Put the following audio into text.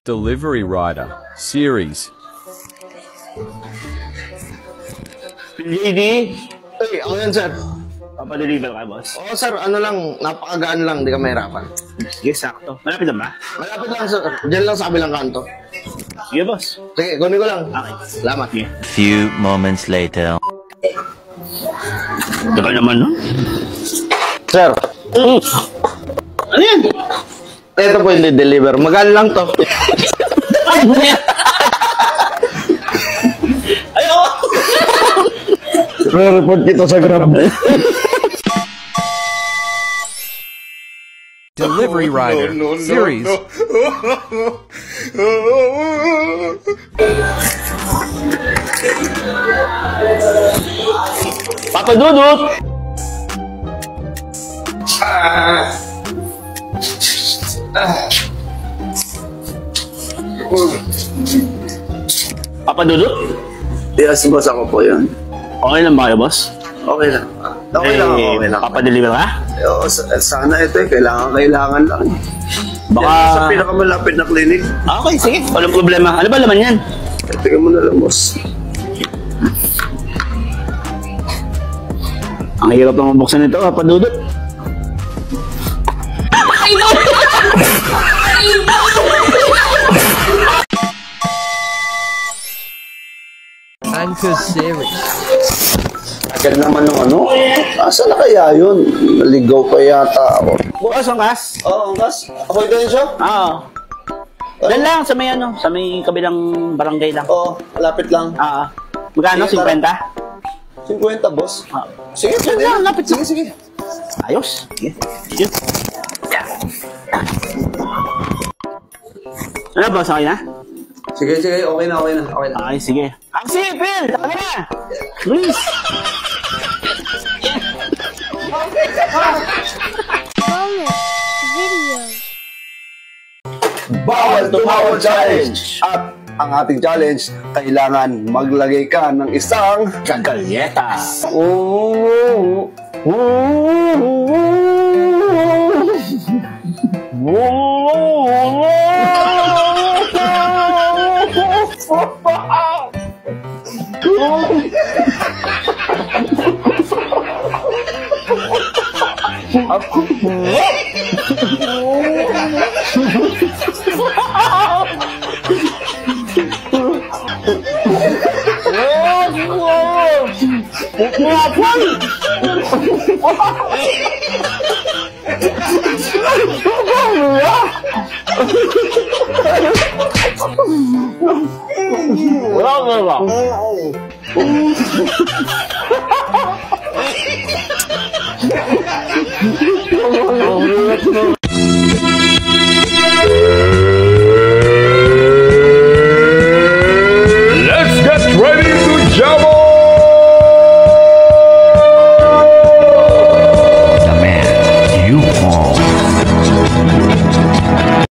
Delivery Rider Series. JD? Ay, ako yan, sir. Papadeliver ka, boss? Oo, sir. Ano lang, napakagaan lang. Di ka mahirapan. Sige, sakto. Malapit na ba? Malapit lang, sir. Diyan lang sa kabilang kanto. Sige, boss. Sige, kunin ko lang. Okay. Salamat. Sige. Few moments later. Tagal naman, no? Sir, Ano yan? ito po yung deliver. Magaan lang to. Ayaw! Re-report kita sa Grab. Delivery Rider Series. Papa Dudut! Papa Dudut? Yes, boss, ako po yun. Okay lang ba kayo, boss? Okay lang. Okay lang, okay lang. Papadeliver ka? Oo, sana ito kailangan lang. Baka... Yan, sa pinakamalapit na clinic. Okay, sige. Walang problema. Ano ba laman yan? Tingnan mo na lang, boss. Ang hirap na mabuksan nito, Papa Dudut. Anchor Series. Agad naman ng ano? Asa na kaya yun? Naligaw pa yata ako. Bukas ang kas? Oo, Angkas. Ako ito yun siya? Oo. Doon lang, sa may ano, sa may kabilang barangay lang. Oo, malapit lang. Magkano? Sige, 50? 50, boss. Sige, Sige, pwede. lapit. Sige, sige. Ayos. Sige. Sige. Ano ba, sakay na? Sige, sige. Okay na, okay na. Okay na. Okay, sige. Axie, Phil! Taka na! Please! Bonus video. Bawal tumawa challenge! At ang ating challenge, kailangan maglagay ka ng isang Kagalyeta! Wala